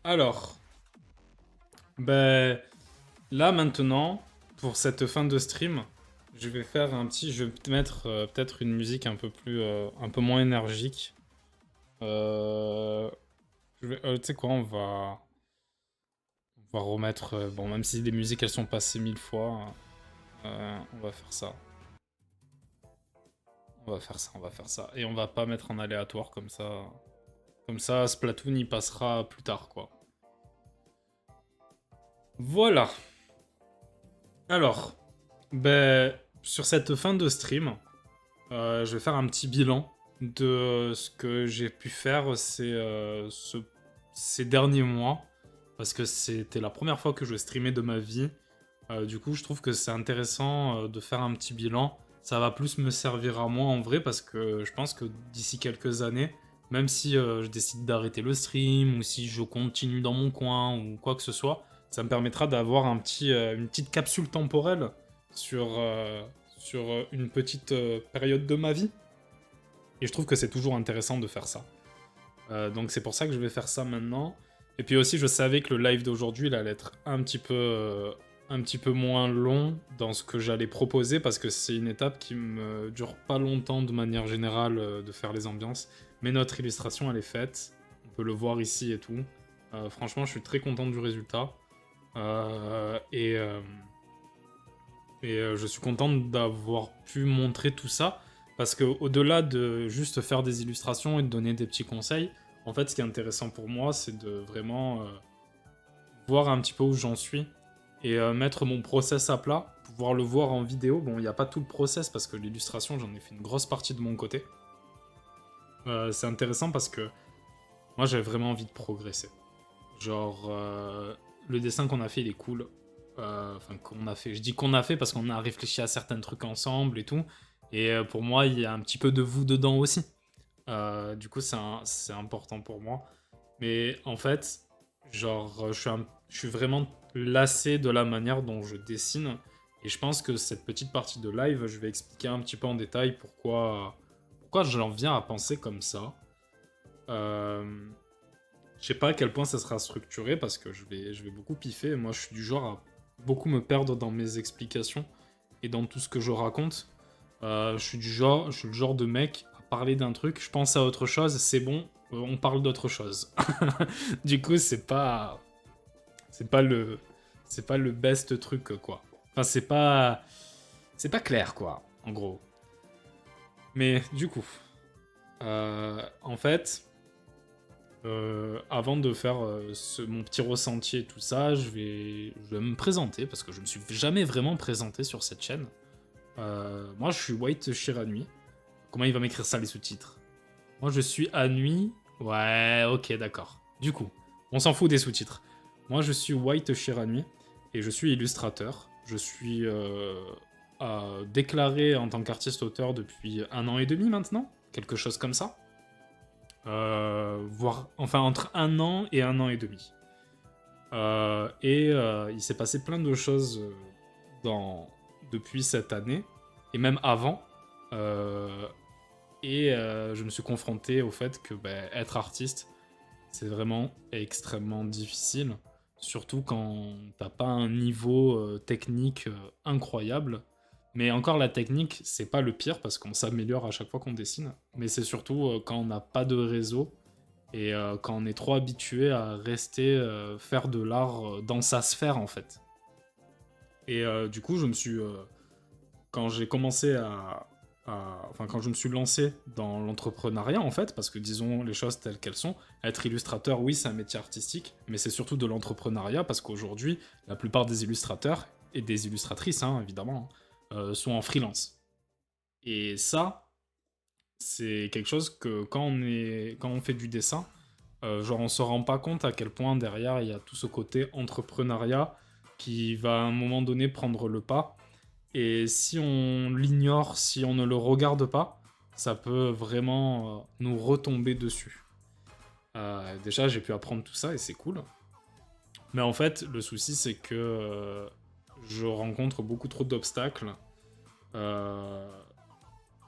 Alors, ben là maintenant, pour cette fin de stream, je vais te mettre peut-être une musique un peu moins énergique. Euh, Tu sais quoi, on va remettre, bon, même si les musiques elles sont passées 1000 fois, on va faire ça. On va faire ça, on va faire ça. Et on va pas mettre en aléatoire comme ça. Comme ça, Splatoon il passera plus tard, quoi. Voilà. Alors, ben, sur cette fin de stream, je vais faire un petit bilan de ce que j'ai pu faire ces derniers mois. Parce que c'était la première fois que je streamais de ma vie. Du coup, je trouve que c'est intéressant de faire un petit bilan. Ça va plus me servir à moi en vrai parce que je pense que d'ici quelques années, même si je décide d'arrêter le stream ou si je continue dans mon coin ou quoi que ce soit, ça me permettra d'avoir une petite capsule temporelle sur une petite période de ma vie. Et je trouve que c'est toujours intéressant de faire ça. Donc c'est pour ça que je vais faire ça maintenant. Et puis aussi, je savais que le live d'aujourd'hui, il allait être un petit peu moins long dans ce que j'allais proposer parce que c'est une étape qui me dure pas longtemps de manière générale de faire les ambiances. Mais notre illustration, elle est faite. On peut le voir ici et tout. Franchement, je suis très content du résultat. Euh, et euh, je suis content d'avoir pu montrer tout ça. Parce que au-delà de juste faire des illustrations et de donner des petits conseils, en fait, ce qui est intéressant pour moi, c'est de vraiment voir un petit peu où j'en suis et mettre mon process à plat, pouvoir le voir en vidéo. Bon, il n'y a pas tout le process parce que l'illustration, j'en ai fait une grosse partie de mon côté. C'est intéressant parce que moi, j'avais vraiment envie de progresser. Genre, le dessin qu'on a fait, il est cool. Enfin, qu'on a fait. Je dis qu'on a fait parce qu'on a réfléchi à certains trucs ensemble et tout. Et pour moi, il y a un petit peu de vous dedans aussi. Du coup, c'est important pour moi. Mais en fait, genre, je suis vraiment lassé de la manière dont je dessine. Et je pense que cette petite partie de live, je vais expliquer un petit peu en détail pourquoi j'en viens à penser comme ça. Euh, je sais pas à quel point ça sera structuré parce que je vais beaucoup piffer. Moi, je suis du genre à beaucoup me perdre dans mes explications et dans tout ce que je raconte. Je suis le genre de mec à parler d'un truc, je pense à autre chose, c'est bon, on parle d'autre chose. Du coup, c'est pas le, c'est pas le best truc quoi. Enfin, c'est pas clair quoi, en gros. Mais du coup, en fait, avant de faire mon petit ressenti et tout ça, je vais me présenter parce que je me suis jamais vraiment présenté sur cette chaîne. Moi, je suis White Shiranui. Comment il va m'écrire ça les sous-titres? Moi, je suis Anui. Ouais, ok, d'accord. Du coup, on s'en fout des sous-titres. Moi, je suis White Shiranui et je suis illustrateur. Je suis déclaré en tant qu'artiste-auteur depuis 1 an et demi maintenant, quelque chose comme ça. Voire, enfin, entre 1 an et 1 an et demi. Il s'est passé plein de choses depuis cette année, et même avant. Euh, je me suis confronté au fait que être artiste, c'est vraiment extrêmement difficile, surtout quand t'as pas un niveau technique incroyable. Mais encore la technique, c'est pas le pire parce qu'on s'améliore à chaque fois qu'on dessine, mais c'est surtout quand on n'a pas de réseau et quand on est trop habitué à rester faire de l'art dans sa sphère en fait. Du coup, quand j'ai commencé enfin, quand je me suis lancé dans l'entrepreneuriat, en fait, parce que disons les choses telles qu'elles sont, être illustrateur, oui, c'est un métier artistique, mais c'est surtout de l'entrepreneuriat, parce qu'aujourd'hui, la plupart des illustrateurs, et des illustratrices, hein, évidemment, sont en freelance. Et ça, c'est quelque chose que quand on fait du dessin, genre on se rend pas compte à quel point derrière il y a tout ce côté entrepreneuriat qui va à un moment donné prendre le pas et si on l'ignore, si on ne le regarde pas, ça peut vraiment nous retomber dessus. Déjà, j'ai pu apprendre tout ça et c'est cool. Mais en fait, le souci, c'est que je rencontre beaucoup trop d'obstacles. euh,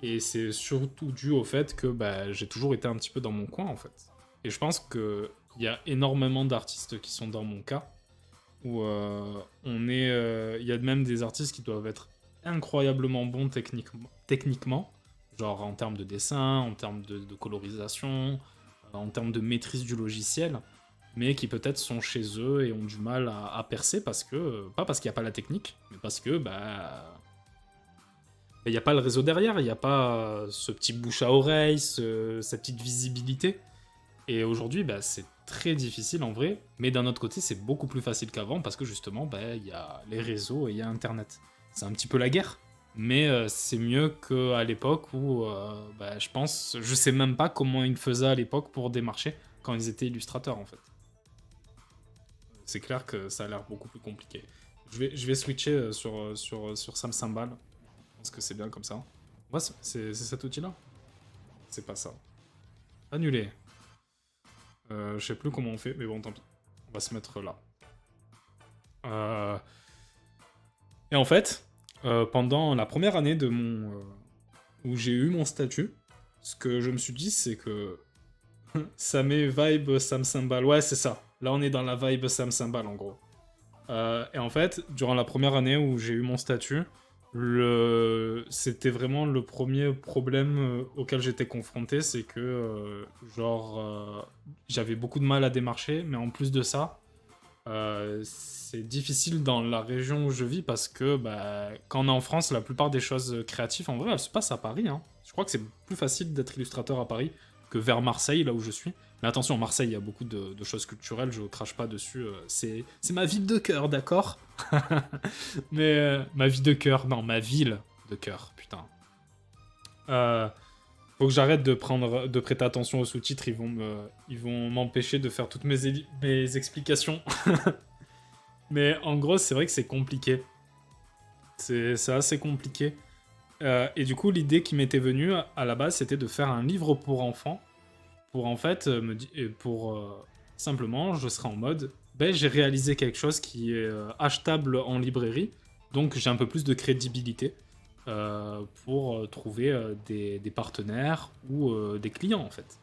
et c'est surtout dû au fait que j'ai toujours été un petit peu dans mon coin, en fait. Et je pense que il y a énormément d'artistes qui sont dans mon cas, où il y a même des artistes qui doivent être incroyablement bons techniquement, genre en termes de dessin, en termes de colorisation, en termes de maîtrise du logiciel, mais qui peut-être sont chez eux et ont du mal à percer parce que, pas parce qu'il n'y a pas la technique, mais parce que, il n'y a pas le réseau derrière, il n'y a pas ce petit bouche à oreille, cette petite visibilité. Et aujourd'hui, c'est très difficile en vrai, mais d'un autre côté, c'est beaucoup plus facile qu'avant parce que justement, il y a les réseaux et il y a Internet. C'est un petit peu la guerre, mais c'est mieux qu'à l'époque où, je pense, je sais même pas comment ils faisaient à l'époque pour démarcher quand ils étaient illustrateurs en fait. C'est clair que ça a l'air beaucoup plus compliqué. Je vais switcher sur Sam Sambal, parce que c'est bien comme ça. Ouais, c'est cet outil-là? C'est pas ça. Annuler. Je sais plus comment on fait, mais bon, tant pis. On va se mettre là. Et en fait, pendant la première année de où j'ai eu mon statut, ce que je me suis dit, c'est que ça met vibe Sam Sambal. Ouais, c'est ça. Là, on est dans la vibe Sam Sambal, en gros. Et en fait, durant la première année où j'ai eu mon statut, c'était vraiment le premier problème auquel j'étais confronté, c'est que, j'avais beaucoup de mal à démarcher, mais en plus de ça, c'est difficile dans la région où je vis parce que quand on est en France, la plupart des choses créatives, en vrai, elles se passent à Paris. Hein. Je crois que c'est plus facile d'être illustrateur à Paris que vers Marseille, là où je suis. Mais attention, à Marseille, il y a beaucoup de choses culturelles, je crache pas dessus. C'est ma ville de cœur, d'accord. Mais ma vie de cœur, non, ma ville de cœur, putain. Faut que j'arrête de prêter attention aux sous-titres, ils vont m'empêcher de faire toutes mes explications. Mais en gros, c'est vrai que c'est compliqué. C'est assez compliqué. Et du coup, l'idée qui m'était venue à la base, c'était de faire un livre pour enfants. Pour en fait, simplement, je serais en mode, j'ai réalisé quelque chose qui est achetable en librairie, donc j'ai un peu plus de crédibilité pour trouver des partenaires ou des clients en fait.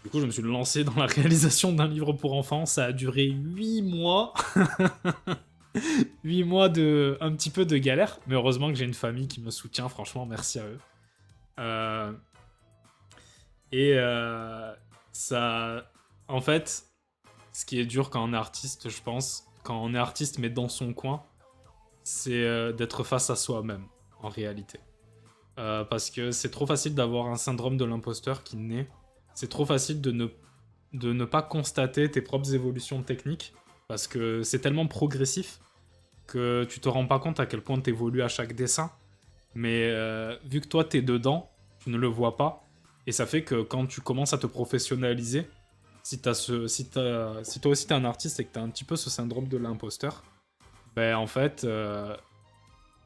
Du coup, je me suis lancé dans la réalisation d'un livre pour enfants, ça a duré 8 mois. 8 mois de un petit peu de galère, mais heureusement que j'ai une famille qui me soutient, franchement, merci à eux. Ça... En fait, ce qui est dur quand on est artiste, je pense, quand on est artiste mais dans son coin, c'est d'être face à soi-même, en réalité. Parce que c'est trop facile d'avoir un syndrome de l'imposteur qui naît. C'est trop facile de ne pas constater tes propres évolutions techniques, parce que c'est tellement progressif que tu te rends pas compte à quel point t'évolues à chaque dessin. Mais vu que toi t'es dedans, tu ne le vois pas. Et ça fait que quand tu commences à te professionnaliser, si toi aussi t'es un artiste et que t'as un petit peu ce syndrome de l'imposteur, en fait,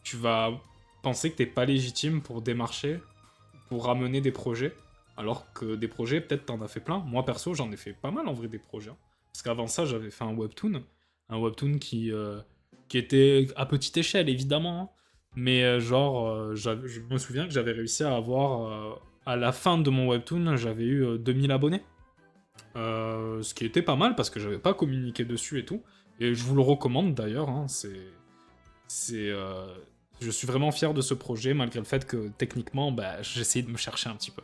tu vas penser que t'es pas légitime pour démarcher, pour ramener des projets, alors que des projets, peut-être t'en as fait plein. Moi perso, j'en ai fait pas mal en vrai des projets. Hein. Parce qu'avant ça, j'avais fait un webtoon qui était à petite échelle évidemment, hein. Mais je me souviens que j'avais réussi à avoir à la fin de mon webtoon, j'avais eu 2000 abonnés. Ce qui était pas mal parce que j'avais pas communiqué dessus et tout. Et je vous le recommande d'ailleurs. Hein, je suis vraiment fier de ce projet malgré le fait que techniquement, j'essayais de me chercher un petit peu.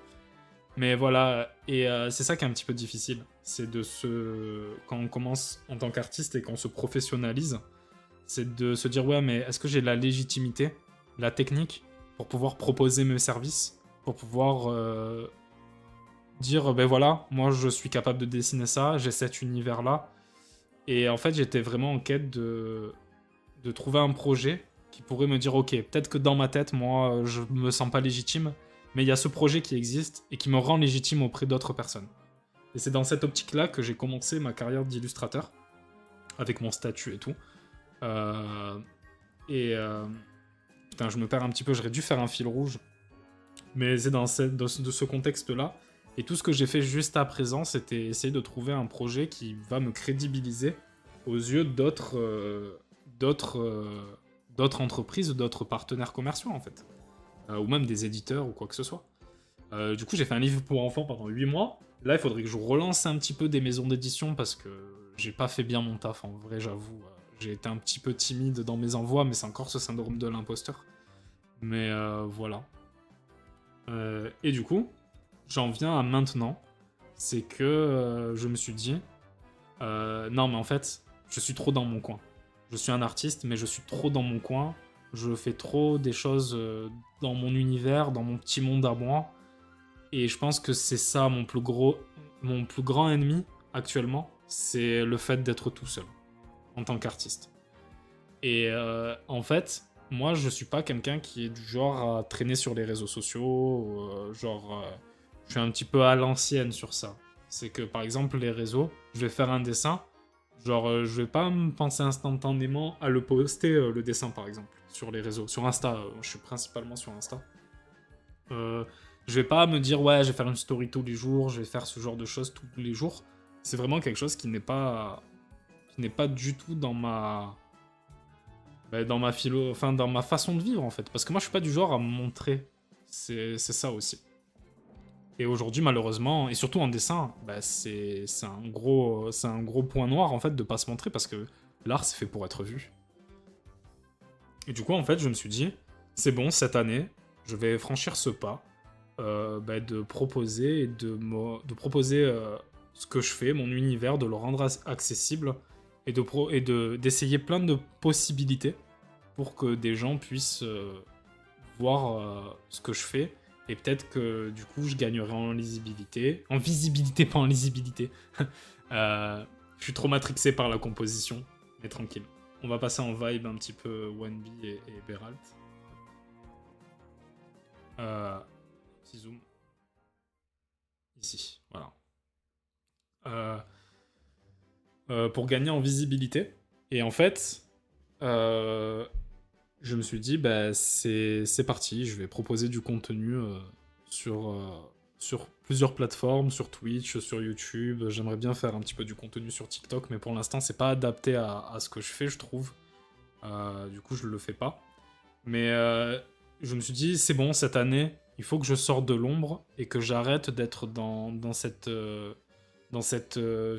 Mais voilà, et c'est ça qui est un petit peu difficile. C'est quand on commence en tant qu'artiste et qu'on se professionnalise, c'est de se dire ouais, mais est-ce que j'ai la légitimité, la technique pour pouvoir proposer mes services, pour pouvoir dire voilà, moi je suis capable de dessiner ça, j'ai cet univers là. Et en fait, j'étais vraiment en quête de trouver un projet qui pourrait me dire ok, peut-être que dans ma tête, moi je me sens pas légitime, mais il y a ce projet qui existe et qui me rend légitime auprès d'autres personnes. Et c'est dans cette optique-là que j'ai commencé ma carrière d'illustrateur, avec mon statut et tout. Putain, je me perds un petit peu, j'aurais dû faire un fil rouge. Mais c'est dans ce contexte-là. Et tout ce que j'ai fait juste à présent, c'était essayer de trouver un projet qui va me crédibiliser aux yeux d'autres entreprises ou d'autres partenaires commerciaux, en fait. Ou même des éditeurs ou quoi que ce soit. Du coup, j'ai fait un livre pour enfants pendant 8 mois. Là, il faudrait que je relance un petit peu des maisons d'édition parce que j'ai pas fait bien mon taf, en vrai, j'avoue. J'ai été un petit peu timide dans mes envois, mais c'est encore ce syndrome de l'imposteur. Mais voilà. Et du coup, j'en viens à maintenant. C'est que je me suis dit, non, mais en fait, je suis trop dans mon coin. Je suis un artiste, mais je suis trop dans mon coin. Je fais trop des choses dans mon univers, dans mon petit monde à moi. Et je pense que c'est ça mon plus grand ennemi actuellement, c'est le fait d'être tout seul en tant qu'artiste. Et en fait, moi, je suis pas quelqu'un qui est du genre à traîner sur les réseaux sociaux, je suis un petit peu à l'ancienne sur ça. C'est que par exemple, les réseaux, je vais faire un dessin, je vais pas me penser instantanément à le poster, le dessin par exemple, sur les réseaux. Sur Insta, je suis principalement sur Insta. Euh, je vais pas me dire, ouais, je vais faire une story tous les jours, je vais faire ce genre de choses tous les jours. C'est vraiment quelque chose qui n'est pas du tout dans ma philo, enfin dans ma façon de vivre en fait. Parce que moi, je suis pas du genre à me montrer. C'est ça aussi. Et aujourd'hui, malheureusement, et surtout en dessin, c'est un gros point noir en fait de pas se montrer parce que l'art c'est fait pour être vu. Et du coup, en fait, je me suis dit, c'est bon, cette année, je vais franchir ce pas de proposer de proposer ce que je fais, mon univers, de le rendre accessible et d'essayer plein de possibilités pour que des gens puissent voir ce que je fais. Et peut-être que du coup, je gagnerai en lisibilité. En visibilité, pas en lisibilité. Je suis trop matrixé par la composition, mais tranquille. On va passer en vibe un petit peu Wanby et Beralt. Petit zoom. Ici, voilà. Pour gagner en visibilité. Et en fait, je me suis dit, bah, c'est parti, je vais proposer du contenu sur plusieurs plateformes, sur Twitch, sur YouTube. J'aimerais bien faire un petit peu du contenu sur TikTok, mais pour l'instant, c'est pas adapté à ce que je fais, je trouve. Du coup, je le fais pas. Mais je me suis dit, c'est bon, cette année, il faut que je sorte de l'ombre et que j'arrête d'être dans cette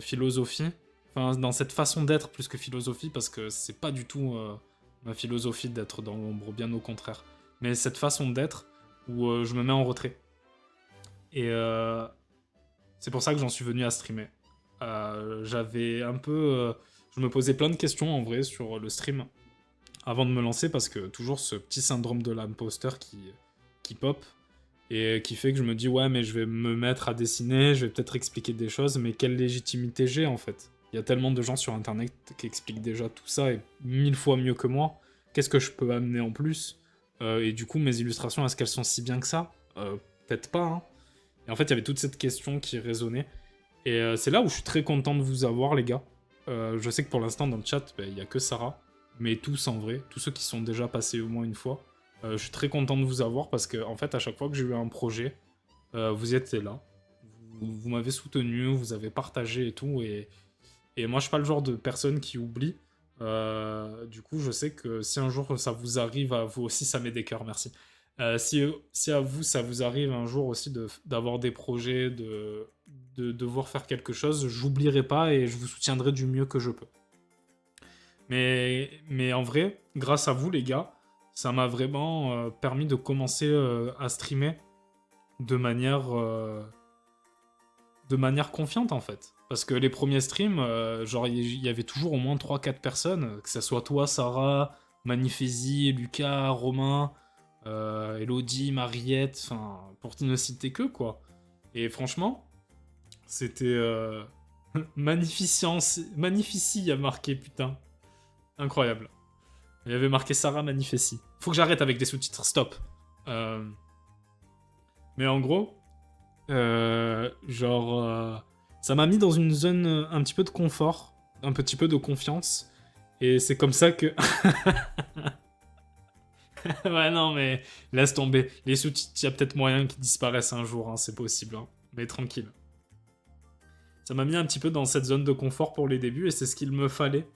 philosophie, enfin, dans cette façon d'être plus que philosophie, parce que c'est pas du tout ma philosophie d'être dans l'ombre, bien au contraire. Mais cette façon d'être où je me mets en retrait. Et c'est pour ça que j'en suis venu à streamer. J'avais un peu. Je me posais plein de questions en vrai sur le stream avant de me lancer parce que toujours ce petit syndrome de l'imposteur qui pop et qui fait que je me dis ouais mais je vais me mettre à dessiner, je vais peut-être expliquer des choses mais quelle légitimité j'ai en fait. Il y a tellement de gens sur internet qui expliquent déjà tout ça et 1000 fois mieux que moi. Qu'est-ce que je peux amener en plus et du coup mes illustrations est-ce qu'elles sont si bien que ça Peut-être pas hein. Et en fait il y avait toute cette question qui résonnait et c'est là où je suis très content de vous avoir les gars. Je sais que pour l'instant dans le chat il y a que Sarah mais tous en vrai, tous ceux qui sont déjà passés au moins une fois. Je suis très content de vous avoir parce que, en fait, à chaque fois que j'ai eu un projet, vous étiez là. Vous m'avez soutenu, vous avez partagé et tout. Et moi, je suis pas le genre de personne qui oublie. Du coup, je sais que si un jour ça vous arrive à vous aussi, ça met des cœurs, merci. Si à vous, ça vous arrive un jour aussi d'avoir des projets, de devoir faire quelque chose, j'oublierai pas et je vous soutiendrai du mieux que je peux. Mais en vrai, grâce à vous, les gars, ça m'a vraiment permis de commencer à streamer de manière confiante, en fait. Parce que les premiers streams, il y avait toujours au moins 3-4 personnes, que ce soit toi, Sarah, Manifési, Lucas, Romain, Elodie, Mariette, enfin, pour ne citer que, quoi. Et franchement, c'était... Magnifici a marqué, putain. Incroyable. Il y avait marqué Sarah Manifessi. Faut que j'arrête avec des sous-titres, stop. Mais en gros, ça m'a mis dans une zone un petit peu de confort, un petit peu de confiance. Et c'est comme ça que... ouais, non, mais laisse tomber. Les sous-titres, il y a peut-être moyen qu'ils disparaissent un jour, hein, c'est possible. Hein. Mais tranquille. Ça m'a mis un petit peu dans cette zone de confort pour les débuts et c'est ce qu'il me fallait.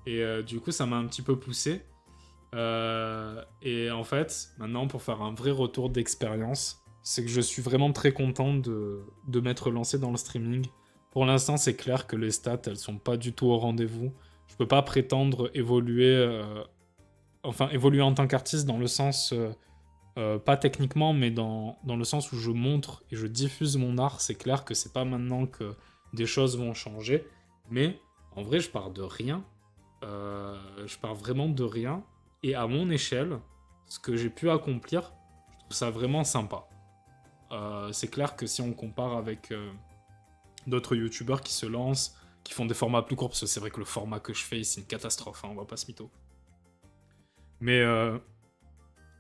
Et du coup, ça m'a un petit peu poussé. Et en fait, maintenant, pour faire un vrai retour d'expérience, c'est que je suis vraiment très content de m'être lancé dans le streaming. Pour l'instant, c'est clair que les stats, elles sont pas du tout au rendez-vous. Je peux pas prétendre évoluer, enfin évoluer en tant qu'artiste dans le sens, pas techniquement, mais dans le sens où je montre et je diffuse mon art. C'est clair que c'est pas maintenant que des choses vont changer, mais en vrai, je pars de rien. Je pars vraiment de rien. Et à mon échelle, ce que j'ai pu accomplir, je trouve ça vraiment sympa. C'est clair que si on compare avec d'autres youtubeurs qui se lancent, qui font des formats plus courts, parce que c'est vrai que le format que je fais, c'est une catastrophe, hein, on va pas se mytho. Mais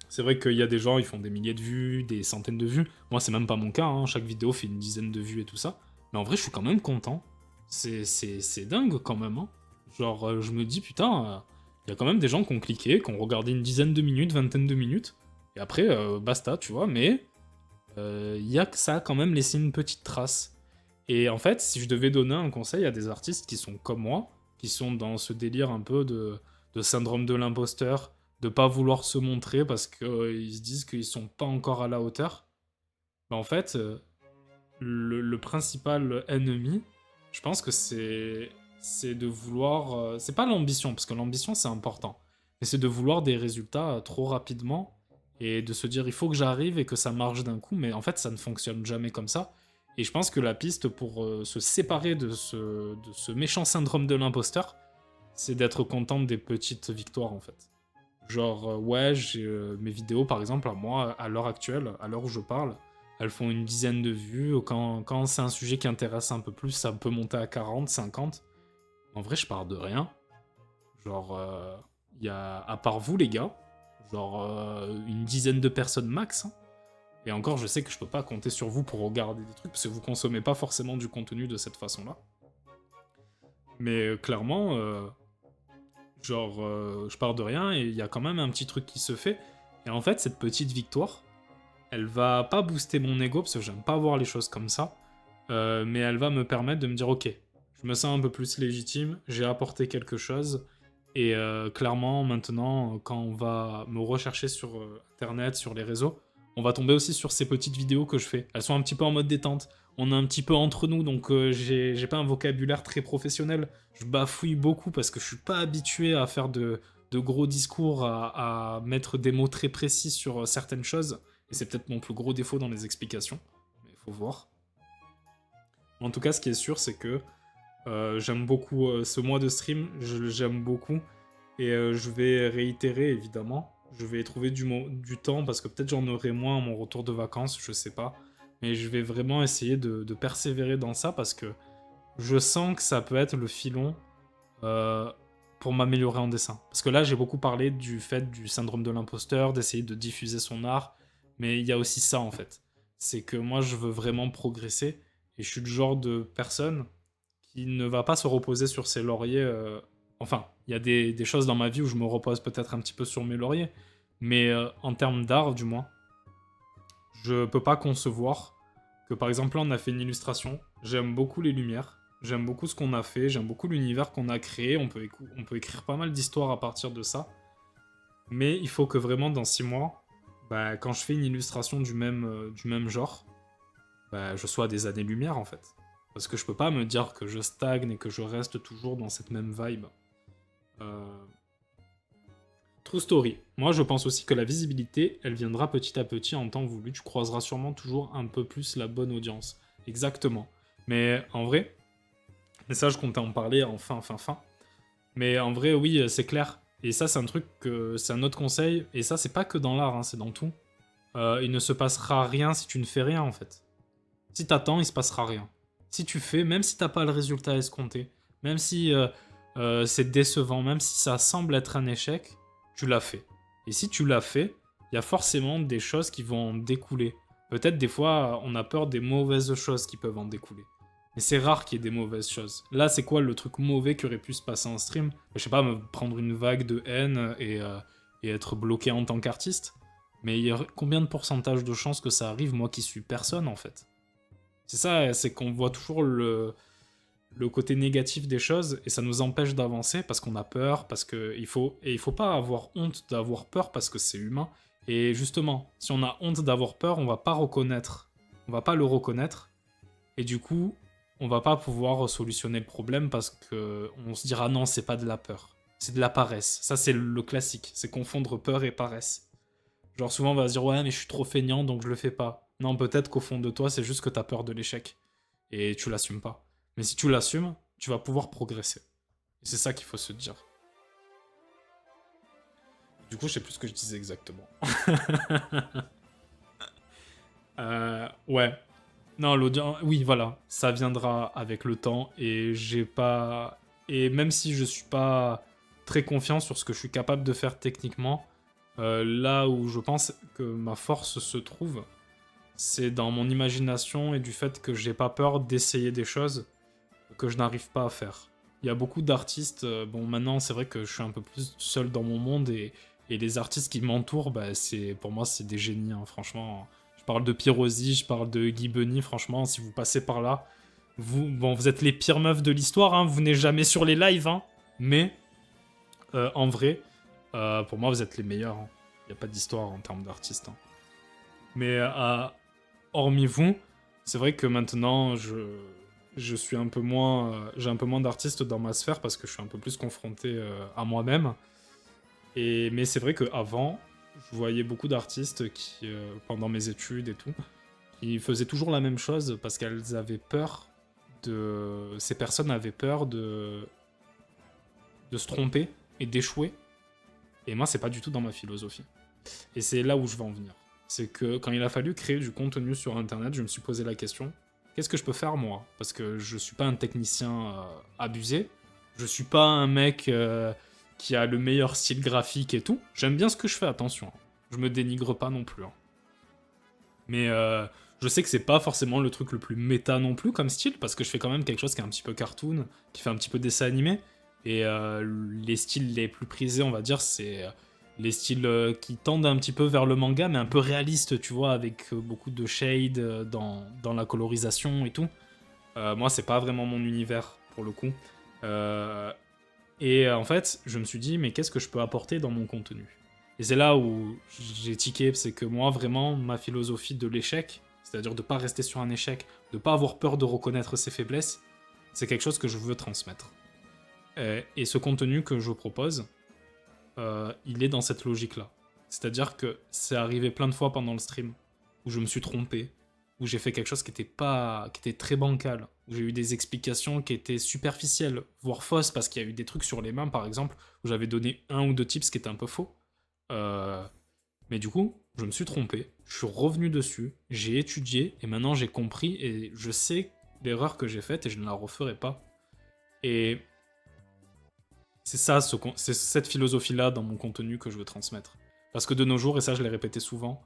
c'est vrai qu'il y a des gens, ils font des milliers de vues, des centaines de vues. Moi, c'est même pas mon cas, hein, chaque vidéo fait une dizaine de vues et tout ça. Mais en vrai, je suis quand même content. C'est dingue quand même, hein. Genre, je me dis, putain, il y a quand même des gens qui ont cliqué, qui ont regardé une dizaine de minutes, vingtaine de minutes. Et après, basta, tu vois, mais ça a quand même laissé une petite trace. Et en fait, si je devais donner un conseil à des artistes qui sont comme moi, qui sont dans ce délire un peu de syndrome de l'imposteur, de pas vouloir se montrer parce qu'ils se disent qu'ils sont pas encore à la hauteur, bah en fait, le principal ennemi, je pense que c'est de vouloir... c'est pas l'ambition, parce que l'ambition c'est important, mais c'est de vouloir des résultats trop rapidement et de se dire il faut que j'arrive et que ça marche d'un coup, mais en fait ça ne fonctionne jamais comme ça. Et je pense que la piste pour se séparer de ce méchant syndrome de l'imposteur, c'est d'être content des petites victoires en fait. Genre, ouais, j'ai mes vidéos par exemple, à moi, à l'heure actuelle, à l'heure où je parle, elles font une dizaine de vues. Quand c'est un sujet qui intéresse un peu plus, ça peut monter à 40, 50. En vrai, je pars de rien. Genre, il y a, à part vous les gars, genre une dizaine de personnes max, hein. Et encore, je sais que je peux pas compter sur vous pour regarder des trucs, parce que vous consommez pas forcément du contenu de cette façon-là. Mais clairement, genre, je pars de rien et il y a quand même un petit truc qui se fait. Et en fait, cette petite victoire, elle va pas booster mon ego, parce que j'aime pas voir les choses comme ça, mais elle va me permettre de me dire, ok, je me sens un peu plus légitime, j'ai apporté quelque chose, et clairement, maintenant, quand on va me rechercher sur Internet, sur les réseaux, on va tomber aussi sur ces petites vidéos que je fais. Elles sont un petit peu en mode détente, on est un petit peu entre nous, donc j'ai pas un vocabulaire très professionnel, je bafouille beaucoup parce que je suis pas habitué à faire de gros discours, à mettre des mots très précis sur certaines choses, et c'est peut-être mon plus gros défaut dans les explications, mais il faut voir. En tout cas, ce qui est sûr, c'est que j'aime beaucoup ce mois de stream, j'aime beaucoup, et je vais réitérer évidemment. Je vais trouver du temps parce que peut-être j'en aurai moins à mon retour de vacances, je sais pas. Mais je vais vraiment essayer de persévérer dans ça parce que je sens que ça peut être le filon euh, pour m'améliorer en dessin. Parce que là, j'ai beaucoup parlé du fait du syndrome de l'imposteur, d'essayer de diffuser son art, mais il y a aussi ça en fait. C'est que moi, je veux vraiment progresser et je suis le genre de personne qui ne va pas se reposer sur ses lauriers. Enfin, il y a des choses dans ma vie où je me repose peut-être un petit peu sur mes lauriers, mais en termes d'art, du moins, je peux pas concevoir que par exemple là on a fait une illustration, j'aime beaucoup les lumières, j'aime beaucoup ce qu'on a fait, j'aime beaucoup l'univers qu'on a créé, on peut écrire pas mal d'histoires à partir de ça, mais il faut que vraiment dans 6 mois, bah, quand je fais une illustration du même genre, bah, je sois à des années-lumière en fait. Parce que je peux pas me dire que je stagne et que je reste toujours dans cette même vibe. Euh, True story. Moi, je pense aussi que la visibilité, elle viendra petit à petit en temps voulu. Tu croiseras sûrement toujours un peu plus la bonne audience. Exactement. Mais en vrai, et ça, je comptais en parler en fin. Mais en vrai, oui, c'est clair. Et ça, c'est un truc que c'est un autre conseil. Et ça, c'est pas que dans l'art, hein, c'est dans tout. Il ne se passera rien si tu ne fais rien, en fait. Si t'attends, il se passera rien. Si tu fais, même si t'as pas le résultat escompté, même si c'est décevant, même si ça semble être un échec, tu l'as fait. Et si tu l'as fait, il y a forcément des choses qui vont en découler. Peut-être des fois, on a peur des mauvaises choses qui peuvent en découler. Mais c'est rare qu'il y ait des mauvaises choses. Là, c'est quoi le truc mauvais qui aurait pu se passer en stream? Je sais pas, me prendre une vague de haine et être bloqué en tant qu'artiste. Mais il y a combien de pourcentage de chances que ça arrive, moi qui suis personne en fait? C'est ça, c'est qu'on voit toujours le côté négatif des choses et ça nous empêche d'avancer parce qu'on a peur, parce que il faut pas avoir honte d'avoir peur parce que c'est humain Et justement, si on a honte d'avoir peur, on va pas reconnaître. On va pas le reconnaître. Et du coup, on va pas pouvoir solutionner le problème parce que on se dira non, c'est pas de la peur. C'est de la paresse. Ça, c'est le classique. C'est confondre peur et paresse. Genre souvent, on va se dire ouais, mais je suis trop feignant donc je le fais pas. Non, peut-être qu'au fond de toi, c'est juste que t'as peur de l'échec. Et tu l'assumes pas. Mais si tu l'assumes, tu vas pouvoir progresser. Et c'est ça qu'il faut se dire. Du coup, je sais plus ce que je disais exactement. Ouais. Non, l'audience, oui, voilà, ça viendra avec le temps et j'ai pas. Et même si je suis pas très confiant sur ce que je suis capable de faire techniquement, là où je pense que ma force se trouve, c'est dans mon imagination et du fait que j'ai pas peur d'essayer des choses que je n'arrive pas à faire. Il y a beaucoup d'artistes, bon maintenant c'est vrai que je suis un peu plus seul dans mon monde et les artistes qui m'entourent, bah, pour moi c'est des génies, hein, franchement. Je parle de Pyrosi, je parle de Guy Bunny, franchement si vous passez par là, vous êtes les pires meufs de l'histoire, hein, vous n'êtes jamais sur les lives, hein, mais en vrai, pour moi vous êtes les meilleurs, hein. Il n'y a pas d'histoire en termes d'artistes, hein. Mais hormis vous, c'est vrai que maintenant, je suis un peu moins, j'ai un peu moins d'artistes dans ma sphère parce que je suis un peu plus confronté à moi-même. Mais c'est vrai qu'avant, je voyais beaucoup d'artistes qui, pendant mes études et tout, qui faisaient toujours la même chose parce qu'elles avaient peur ces personnes avaient peur de se tromper et d'échouer. Et moi, c'est pas du tout dans ma philosophie. Et c'est là où je veux en venir. C'est que quand il a fallu créer du contenu sur Internet, je me suis posé la question, qu'est-ce que je peux faire moi? Parce que je suis pas un technicien abusé, je suis pas un mec qui a le meilleur style graphique et tout. J'aime bien ce que je fais, attention. Je me dénigre pas non plus, hein. Mais je sais que c'est pas forcément le truc le plus méta non plus comme style, parce que je fais quand même quelque chose qui est un petit peu cartoon, qui fait un petit peu dessin animé. Et les styles les plus prisés, on va dire, c'est les styles qui tendent un petit peu vers le manga, mais un peu réaliste, tu vois, avec beaucoup de shade dans la colorisation et tout. Moi, c'est pas vraiment mon univers, pour le coup. Euh, en fait, je me suis dit, mais qu'est-ce que je peux apporter dans mon contenu? Et c'est là où j'ai tiqué, c'est que moi, vraiment, ma philosophie de l'échec, c'est-à-dire de pas rester sur un échec, de pas avoir peur de reconnaître ses faiblesses, c'est quelque chose que je veux transmettre. Et ce contenu que je propose, il est dans cette logique-là. C'est-à-dire que c'est arrivé plein de fois pendant le stream où je me suis trompé, où j'ai fait quelque chose qui était très bancal, où j'ai eu des explications qui étaient superficielles, voire fausses, parce qu'il y a eu des trucs sur les mains, par exemple, où j'avais donné un ou deux tips qui étaient un peu faux. Euh, mais du coup, je me suis trompé, je suis revenu dessus, j'ai étudié, et maintenant j'ai compris, et je sais l'erreur que j'ai faite, et je ne la referai pas. Et c'est ça, c'est cette philosophie-là dans mon contenu que je veux transmettre. Parce que de nos jours, et ça je l'ai répété souvent,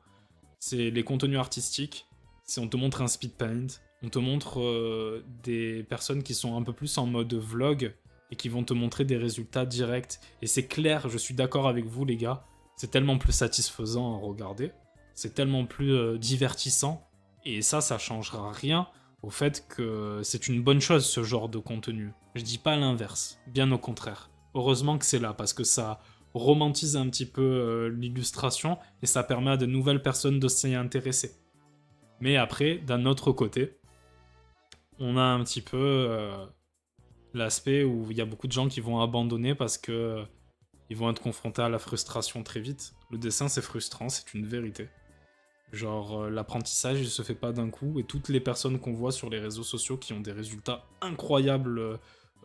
c'est les contenus artistiques, c'est on te montre un speed paint, on te montre des personnes qui sont un peu plus en mode vlog et qui vont te montrer des résultats directs. Et c'est clair, je suis d'accord avec vous les gars, c'est tellement plus satisfaisant à regarder, c'est tellement plus divertissant, et ça changera rien au fait que c'est une bonne chose ce genre de contenu. Je dis pas l'inverse, bien au contraire. Heureusement que c'est là, parce que ça romantise un petit peu l'illustration et ça permet à de nouvelles personnes de s'y intéresser. Mais après, d'un autre côté, on a un petit peu l'aspect où il y a beaucoup de gens qui vont abandonner parce que ils vont être confrontés à la frustration très vite. Le dessin, c'est frustrant, c'est une vérité. Genre, l'apprentissage, il se fait pas d'un coup, et toutes les personnes qu'on voit sur les réseaux sociaux qui ont des résultats incroyables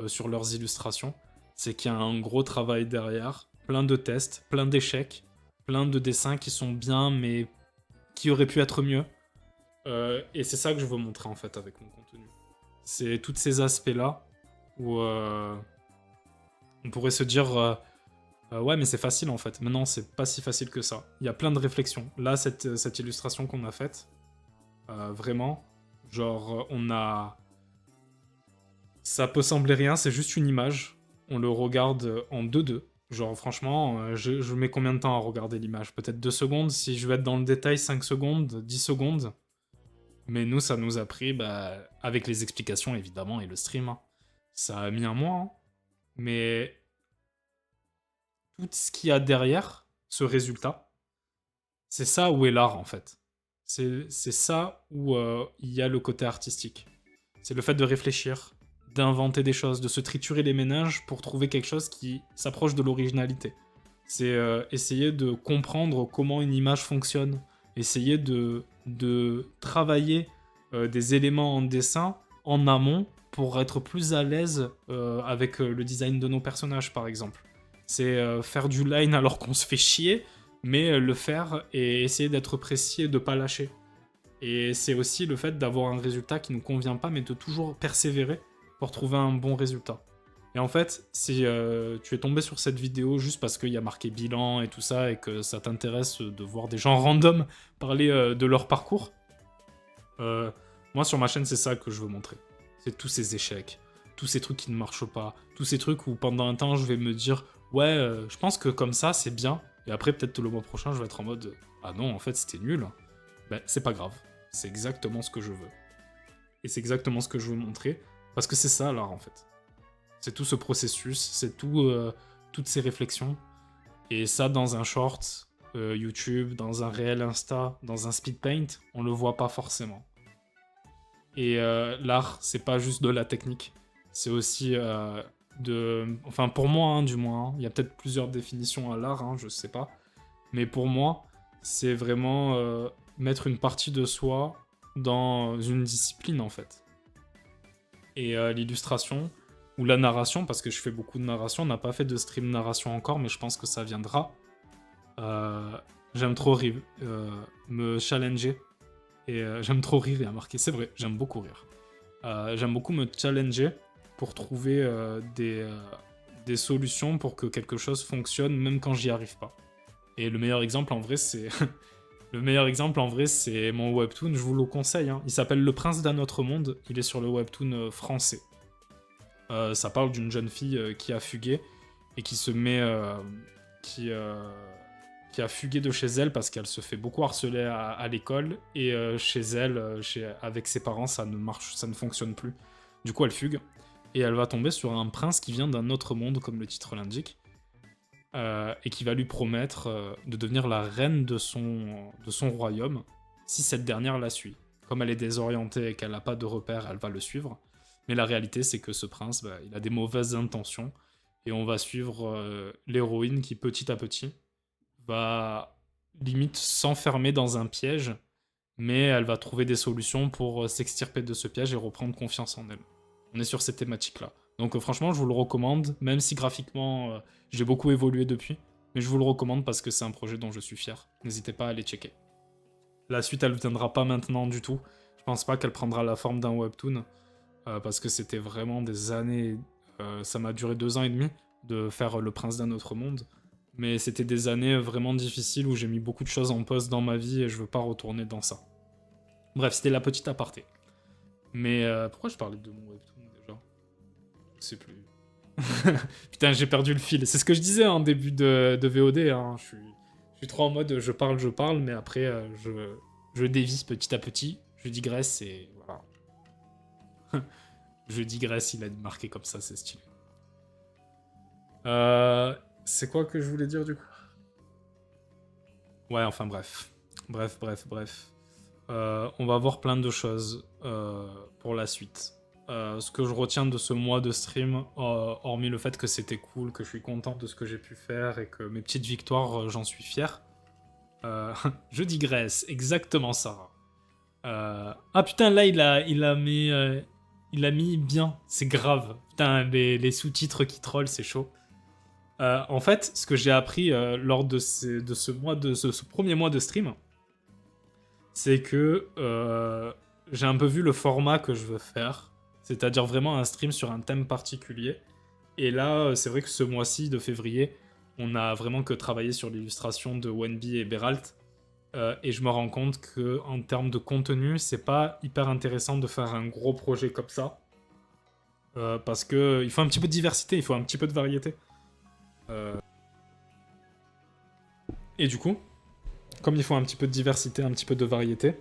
sur leurs illustrations, c'est qu'il y a un gros travail derrière, plein de tests, plein d'échecs, plein de dessins qui sont bien, mais qui auraient pu être mieux. Et c'est ça que je veux montrer en fait avec mon contenu. C'est tous ces aspects-là où on pourrait se dire ouais, mais c'est facile en fait. Mais non, c'est pas si facile que ça. Il y a plein de réflexions. Là, cette illustration qu'on a faite, vraiment, genre, on a. Ça peut sembler rien, c'est juste une image. On le regarde en 2-2. Genre, franchement, je mets combien de temps à regarder l'image? Peut-être 2 secondes. Si je veux être dans le détail, 5 secondes, 10 secondes. Mais nous, ça nous a pris, bah, avec les explications évidemment et le stream, hein. Ça a mis un mois, hein. Mais tout ce qu'il y a derrière ce résultat, c'est ça où est l'art, en fait. C'est ça où il y a le côté artistique. C'est le fait de réfléchir, d'inventer des choses, de se triturer les méninges pour trouver quelque chose qui s'approche de l'originalité. C'est essayer de comprendre comment une image fonctionne, essayer de travailler des éléments en dessin en amont pour être plus à l'aise avec le design de nos personnages, par exemple. C'est faire du line alors qu'on se fait chier, mais le faire et essayer d'être précis et de pas lâcher. Et c'est aussi le fait d'avoir un résultat qui ne nous convient pas, mais de toujours persévérer pour trouver un bon résultat. Et en fait, si tu es tombé sur cette vidéo juste parce qu'il y a marqué bilan et tout ça, et que ça t'intéresse de voir des gens random parler de leur parcours, euh, moi sur ma chaîne, c'est ça que je veux montrer. C'est tous ces échecs, tous ces trucs qui ne marchent pas, tous ces trucs où pendant un temps je vais me dire ouais, je pense que comme ça c'est bien, et après peut-être le mois prochain je vais être en mode ah non, en fait c'était nul. Ben c'est pas grave, c'est exactement ce que je veux. Et c'est exactement ce que je veux montrer, parce que c'est ça l'art en fait. C'est tout ce processus, c'est toutes ces réflexions. Et ça, dans un short YouTube, dans un réel Insta, dans un speed paint, on le voit pas forcément. Et l'art, c'est pas juste de la technique. C'est aussi Enfin, pour moi, hein, du moins, hein, il y a peut-être plusieurs définitions à l'art, hein, je sais pas. Mais pour moi, c'est vraiment mettre une partie de soi dans une discipline, en fait. Et l'illustration, ou la narration, parce que je fais beaucoup de narration, on n'a pas fait de stream narration encore, mais je pense que ça viendra. J'aime trop rire, me challenger, et j'aime trop rire et à marquer, c'est vrai, j'aime beaucoup rire. J'aime beaucoup me challenger pour trouver des solutions pour que quelque chose fonctionne, même quand j'y arrive pas. Et le meilleur exemple, en vrai, c'est... Le meilleur exemple, en vrai, c'est mon webtoon, je vous le conseille, hein. Il s'appelle Le Prince d'un autre monde, il est sur le webtoon français. Ça parle d'une jeune fille qui a fugué et qui se met... qui a fugué de chez elle parce qu'elle se fait beaucoup harceler à l'école et chez elle, avec ses parents, ça ne fonctionne plus. Du coup, elle fugue et elle va tomber sur un prince qui vient d'un autre monde, comme le titre l'indique, et qui va lui promettre de devenir la reine de son royaume si cette dernière la suit. Comme elle est désorientée et qu'elle n'a pas de repère, elle va le suivre. Mais la réalité, c'est que ce prince, bah, il a des mauvaises intentions et on va suivre l'héroïne qui, petit à petit, va limite s'enfermer dans un piège, mais elle va trouver des solutions pour s'extirper de ce piège et reprendre confiance en elle. On est sur ces thématiques-là. Donc franchement, je vous le recommande, même si graphiquement, j'ai beaucoup évolué depuis, mais je vous le recommande parce que c'est un projet dont je suis fier. N'hésitez pas à aller checker. La suite, elle ne viendra pas maintenant du tout. Je pense pas qu'elle prendra la forme d'un webtoon, parce que c'était vraiment des années... ça m'a duré 2 ans et demi de faire Le Prince d'un autre monde. Mais c'était des années vraiment difficiles où j'ai mis beaucoup de choses en pause dans ma vie et je veux pas retourner dans ça. Bref, c'était la petite aparté. Mais pourquoi je parlais de mon webtoon déjà? Je sais plus. Putain, j'ai perdu le fil. C'est ce que je disais en début de VOD. Hein. Je suis trop en mode je parle, mais après je dévisse petit à petit. Je digresse et voilà. Je digresse, il a marqué comme ça, c'est stylé. C'est quoi que je voulais dire du coup? Ouais, enfin bref. Bref. On va voir plein de choses pour la suite. Ce que je retiens de ce mois de stream, hormis le fait que c'était cool, que je suis content de ce que j'ai pu faire et que mes petites victoires, j'en suis fier. Je digresse, exactement ça. Ah putain, là il a mis bien, c'est grave. Putain, les sous-titres qui trollent, c'est chaud. En fait, ce que j'ai appris lors de ce premier mois de stream, c'est que j'ai un peu vu le format que je veux faire, c'est-à-dire vraiment un stream sur un thème particulier. Et là, c'est vrai que ce mois-ci de février, on a vraiment que travaillé sur l'illustration de Wenby et Beralt. Et je me rends compte que en termes de contenu, c'est pas hyper intéressant de faire un gros projet comme ça. Parce que il faut un petit peu de diversité, il faut un petit peu de variété. Et du coup, comme il faut un petit peu de diversité, un petit peu de variété,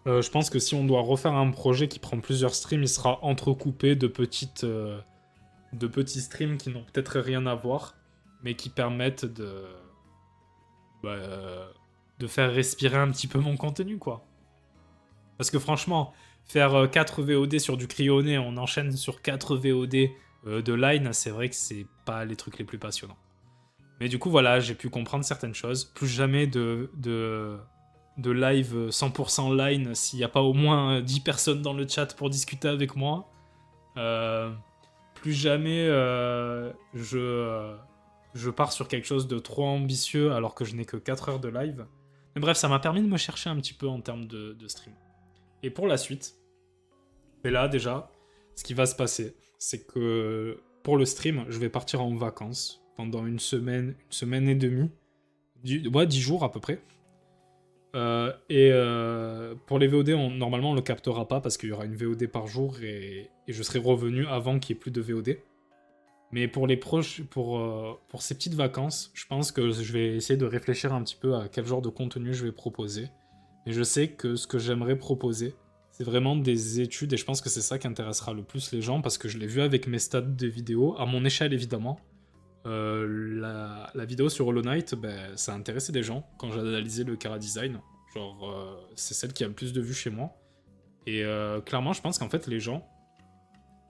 je pense que si on doit refaire un projet qui prend plusieurs streams, il sera entrecoupé de petits streams qui n'ont peut-être rien à voir, mais qui permettent bah, de faire respirer un petit peu mon contenu, quoi. Parce que franchement, faire 4 VOD sur du cryoné, on enchaîne sur 4 VOD de line, c'est vrai que c'est pas les trucs les plus passionnants. Mais du coup, voilà, j'ai pu comprendre certaines choses. Plus jamais de live 100% line s'il n'y a pas au moins 10 personnes dans le chat pour discuter avec moi. Plus jamais je pars sur quelque chose de trop ambitieux alors que je n'ai que 4 heures de live. Mais bref, ça m'a permis de me chercher un petit peu en termes de stream. Et pour la suite, mais là déjà, ce qui va se passer, c'est que pour le stream, je vais partir en vacances pendant une semaine et demie, 10 jours à peu près. Pour les VOD, normalement on le captera pas parce qu'il y aura une VOD par jour et je serai revenu avant qu'il n'y ait plus de VOD. Mais pour ces petites vacances, je pense que je vais essayer de réfléchir un petit peu à quel genre de contenu je vais proposer. Mais je sais que ce que j'aimerais proposer, c'est vraiment des études et je pense que c'est ça qui intéressera le plus les gens parce que je l'ai vu avec mes stats de vidéo, à mon échelle évidemment. La vidéo sur Hollow Knight, ben, ça a intéressé des gens quand j'ai analysé le Chara Design. Genre, c'est celle qui a le plus de vues chez moi. Et clairement, je pense qu'en fait, les gens,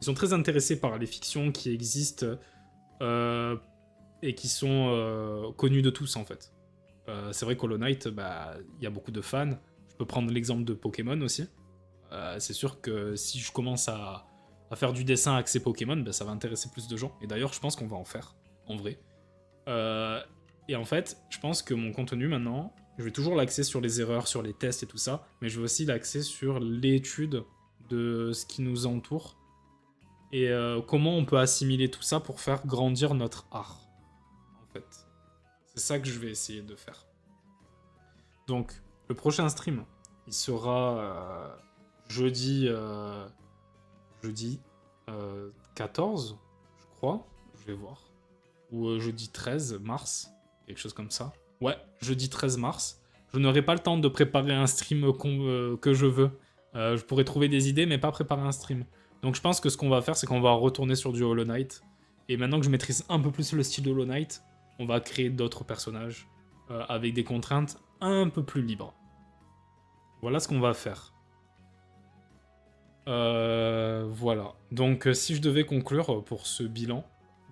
ils sont très intéressés par les fictions qui existent et qui sont connues de tous, en fait. C'est vrai qu'Hollow Knight, bah, y a beaucoup de fans. Je peux prendre l'exemple de Pokémon aussi. C'est sûr que si je commence à faire du dessin axé Pokémon, bah, ça va intéresser plus de gens. Et d'ailleurs, je pense qu'on va en faire, en vrai. Et en fait, je pense que mon contenu maintenant, je vais toujours l'axer sur les erreurs, sur les tests et tout ça, mais je vais aussi l'axer sur l'étude de ce qui nous entoure et comment on peut assimiler tout ça pour faire grandir notre art, en fait. C'est ça que je vais essayer de faire. Donc, le prochain stream, il sera jeudi 14, je crois, je vais voir. Ou jeudi 13 mars, quelque chose comme ça. Ouais, jeudi 13 mars. Je n'aurai pas le temps de préparer un stream que je veux. Je pourrais trouver des idées, mais pas préparer un stream. Donc je pense que ce qu'on va faire, c'est qu'on va retourner sur du Hollow Knight. Et maintenant que je maîtrise un peu plus le style de Hollow Knight, on va créer d'autres personnages avec des contraintes un peu plus libres. Voilà ce qu'on va faire. Voilà. Donc si je devais conclure pour ce bilan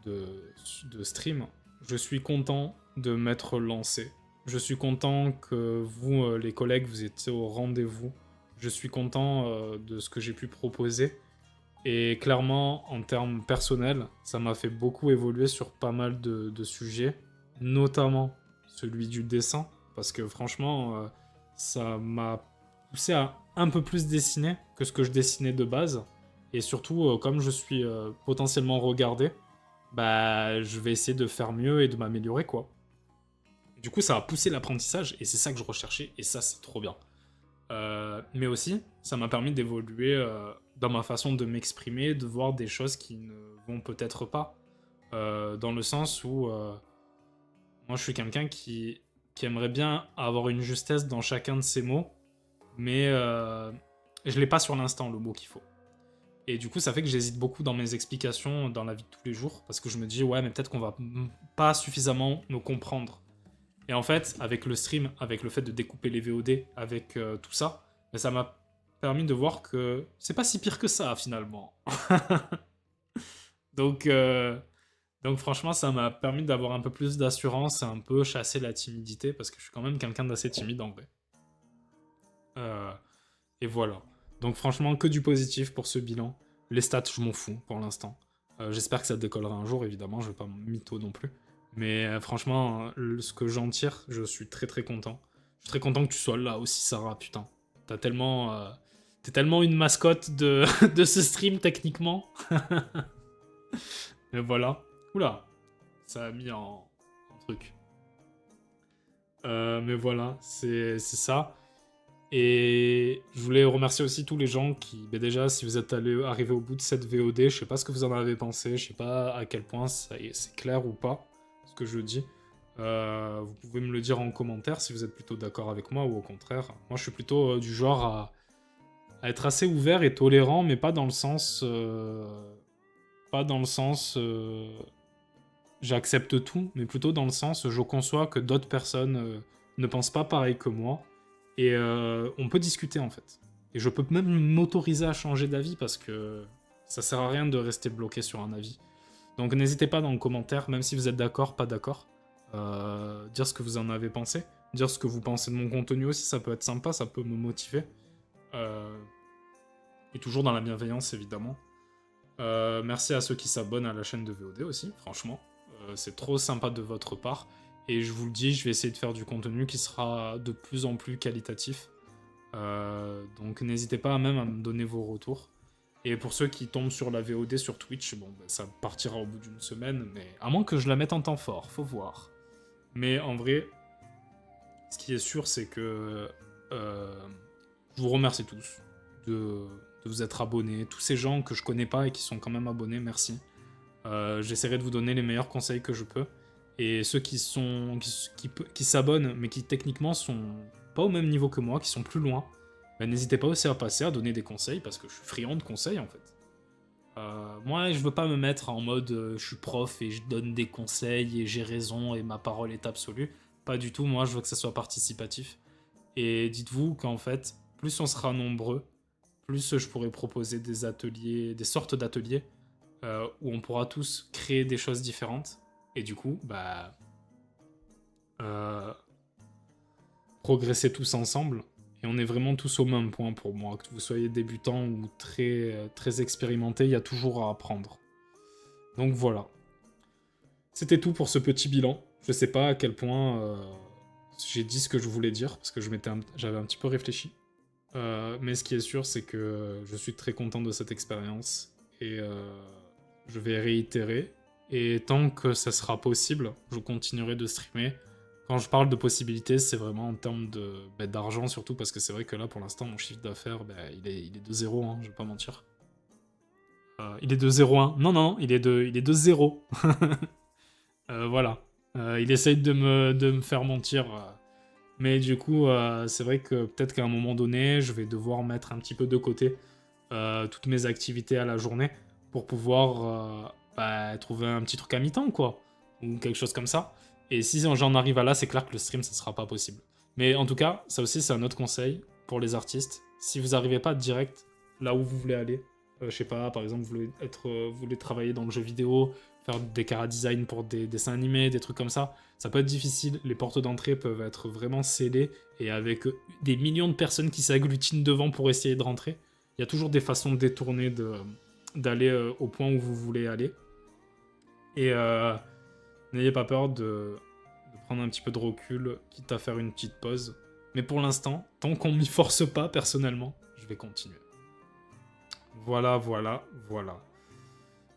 de stream, je suis content de m'être lancé. Je suis content que vous, les collègues, vous étiez au rendez-vous. Je suis content de ce que j'ai pu proposer. Et clairement, en termes personnels, ça m'a fait beaucoup évoluer sur pas mal de sujets, notamment celui du dessin, parce que franchement, ça m'a poussé à un peu plus dessiner que ce que je dessinais de base. Et surtout, comme je suis potentiellement regardé, bah, je vais essayer de faire mieux et de m'améliorer, quoi. Du coup, ça a poussé l'apprentissage, et c'est ça que je recherchais, et ça, c'est trop bien. Mais aussi, ça m'a permis d'évoluer dans ma façon de m'exprimer, de voir des choses qui ne vont peut-être pas. Dans le sens où moi, je suis quelqu'un qui aimerait bien avoir une justesse dans chacun de ses mots, mais je l'ai pas sur l'instant, le mot qu'il faut. Et du coup, ça fait que j'hésite beaucoup dans mes explications dans la vie de tous les jours, parce que je me dis, ouais, mais peut-être qu'on va pas suffisamment me comprendre. Et en fait, avec le stream, avec le fait de découper les VOD, avec tout ça, ben, ça m'a permis de voir que c'est pas si pire que ça, finalement. donc, donc franchement, ça m'a permis d'avoir un peu plus d'assurance et un peu chasser la timidité, parce que je suis quand même quelqu'un d'assez timide en vrai. Et voilà. Donc franchement, que du positif pour ce bilan. Les stats, je m'en fous pour l'instant. J'espère que ça décollera un jour, évidemment, je vais pas mytho non plus. Mais franchement, ce que j'en tire, je suis très très content. Je suis très content que tu sois là aussi, Sarah, putain. T'es tellement une mascotte de, de ce stream, techniquement. Mais voilà. Oula, ça a mis en truc. Mais voilà, c'est ça. Et je voulais remercier aussi tous les gens qui, déjà, si vous êtes arrivé au bout de cette VOD, je sais pas ce que vous en avez pensé, je sais pas à quel point c'est clair ou pas, ce que je dis. Vous pouvez me le dire en commentaire si vous êtes plutôt d'accord avec moi ou au contraire. Moi, je suis plutôt du genre à être assez ouvert et tolérant, mais pas dans le sens... j'accepte tout, mais plutôt dans le sens je conçois que d'autres personnes ne pense pas pareil que moi, et on peut discuter en fait. Et je peux même m'autoriser à changer d'avis parce que ça sert à rien de rester bloqué sur un avis. Donc n'hésitez pas dans le commentaire, même si vous êtes d'accord, pas d'accord, dire ce que vous en avez pensé, dire ce que vous pensez de mon contenu aussi, ça peut être sympa, ça peut me motiver. Et toujours dans la bienveillance évidemment. Merci à ceux qui s'abonnent à la chaîne de VOD aussi, franchement. C'est trop sympa de votre part. Et je vous le dis, je vais essayer de faire du contenu qui sera de plus en plus qualitatif. Donc n'hésitez pas même à me donner vos retours. Et pour ceux qui tombent sur la VOD sur Twitch, bon, bah, ça partira au bout d'une semaine, mais à moins que je la mette en temps fort, faut voir. Mais en vrai, ce qui est sûr, c'est que je vous remercie tous de vous être abonnés. Tous ces gens que je connais pas et qui sont quand même abonnés, merci. J'essaierai de vous donner les meilleurs conseils que je peux. Et ceux qui s'abonnent, mais qui techniquement sont pas au même niveau que moi, qui sont plus loin, bah, n'hésitez pas aussi à passer, à donner des conseils, parce que je suis friand de conseils en fait. Moi, je veux pas me mettre en mode je suis prof et je donne des conseils et j'ai raison et ma parole est absolue. Pas du tout, moi je veux que ça soit participatif. Et dites-vous qu'en fait, plus on sera nombreux, plus je pourrai proposer des ateliers, des sortes d'ateliers où on pourra tous créer des choses différentes. Et du coup, bah, progresser tous ensemble. Et on est vraiment tous au même point pour moi. Que vous soyez débutant ou très expérimenté, il y a toujours à apprendre. Donc voilà. C'était tout pour ce petit bilan. Je sais pas à quel point j'ai dit ce que je voulais dire, parce que j'avais un petit peu réfléchi. Mais ce qui est sûr, c'est que je suis très content de cette expérience. Et je vais réitérer. Et tant que ça sera possible, je continuerai de streamer. Quand je parle de possibilités, c'est vraiment en termes d'argent surtout, parce que c'est vrai que là, pour l'instant, mon chiffre d'affaires, il est de 0, hein, je vais pas mentir. Il est de 0,1. Non, il est de 0. Voilà. Il essaye de me faire mentir. Mais du coup, c'est vrai que peut-être qu'à un moment donné, je vais devoir mettre un petit peu de côté toutes mes activités à la journée pour pouvoir trouver un petit truc à mi-temps, quoi. Ou quelque chose comme ça. Et si j'en arrive à là, c'est clair que le stream, ça sera pas possible. Mais en tout cas, ça aussi, c'est un autre conseil pour les artistes. Si vous n'arrivez pas direct là où vous voulez aller, je sais pas, par exemple, vous voulez travailler dans le jeu vidéo, faire des chara-design pour des dessins animés, des trucs comme ça peut être difficile. Les portes d'entrée peuvent être vraiment scellées et avec des millions de personnes qui s'agglutinent devant pour essayer de rentrer, il y a toujours des façons détournées d'aller au point où vous voulez aller. Et n'ayez pas peur de prendre un petit peu de recul, quitte à faire une petite pause. Mais pour l'instant, tant qu'on m'y force pas, personnellement, je vais continuer. Voilà.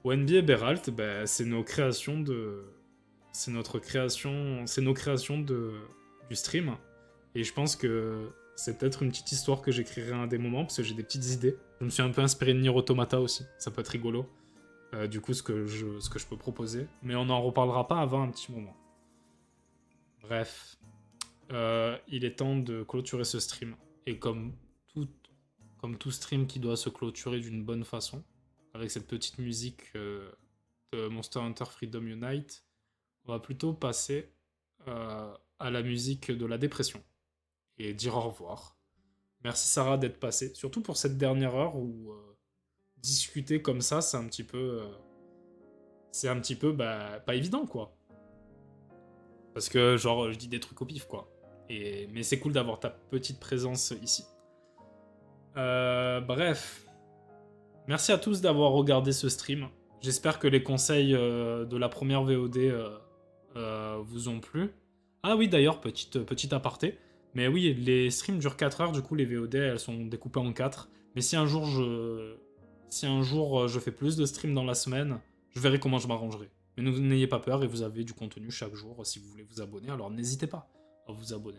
ONB et Beralt, c'est nos créations du stream. Et je pense que c'est peut-être une petite histoire que j'écrirai à un des moments, parce que j'ai des petites idées. Je me suis un peu inspiré de Nier Automata aussi, ça peut être rigolo. Du coup, ce que je peux proposer. Mais on n'en reparlera pas avant un petit moment. Bref. Il est temps de clôturer ce stream. Et comme tout stream qui doit se clôturer d'une bonne façon, avec cette petite musique de Monster Hunter Freedom Unite, on va plutôt passer à la musique de la dépression et dire au revoir. Merci Sarah d'être passée, surtout pour cette dernière heure où discuter comme ça, c'est un petit peu pas évident quoi. Parce que genre je dis des trucs au pif quoi. Mais c'est cool d'avoir ta petite présence ici. Bref. Merci à tous d'avoir regardé ce stream. J'espère que les conseils de la première VOD vous ont plu. Ah oui, d'ailleurs, petite aparté. Mais oui, les streams durent 4 heures, du coup, les VOD, elles sont découpées en 4. Mais si un jour je fais plus de streams dans la semaine, je verrai comment je m'arrangerai. Mais n'ayez pas peur et vous avez du contenu chaque jour si vous voulez vous abonner. Alors n'hésitez pas à vous abonner.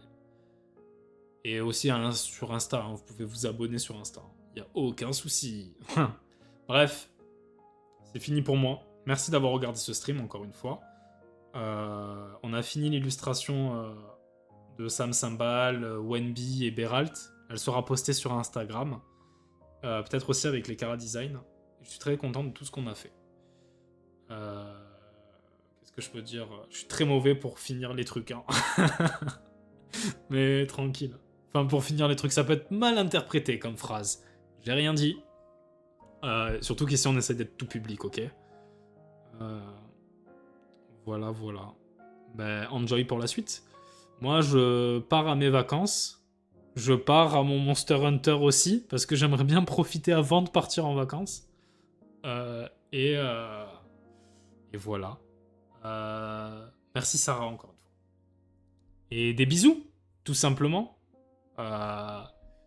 Et aussi sur Insta, hein, vous pouvez vous abonner sur Insta. Il n'y a aucun souci. Bref, c'est fini pour moi. Merci d'avoir regardé ce stream encore une fois. On a fini l'illustration de Sam Cymbal, Wenby et Beralt. Elle sera postée sur Instagram. Peut-être aussi avec les Cara Design. Je suis très content de tout ce qu'on a fait. Qu'est-ce que je peux dire ? Je suis très mauvais pour finir les trucs. Hein. Mais tranquille. Enfin, pour finir les trucs, ça peut être mal interprété comme phrase. J'ai rien dit. Surtout qu'ici, on essaie d'être tout public, ok? Euh, Voilà, voilà. Ben, enjoy pour la suite. Moi, je pars à mes vacances. Je pars à mon Monster Hunter aussi, parce que j'aimerais bien profiter avant de partir en vacances. Euh, et, euh, et voilà. Merci Sarah encore une fois. Et des bisous, tout simplement.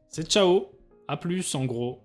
C'est ciao. À plus, en gros.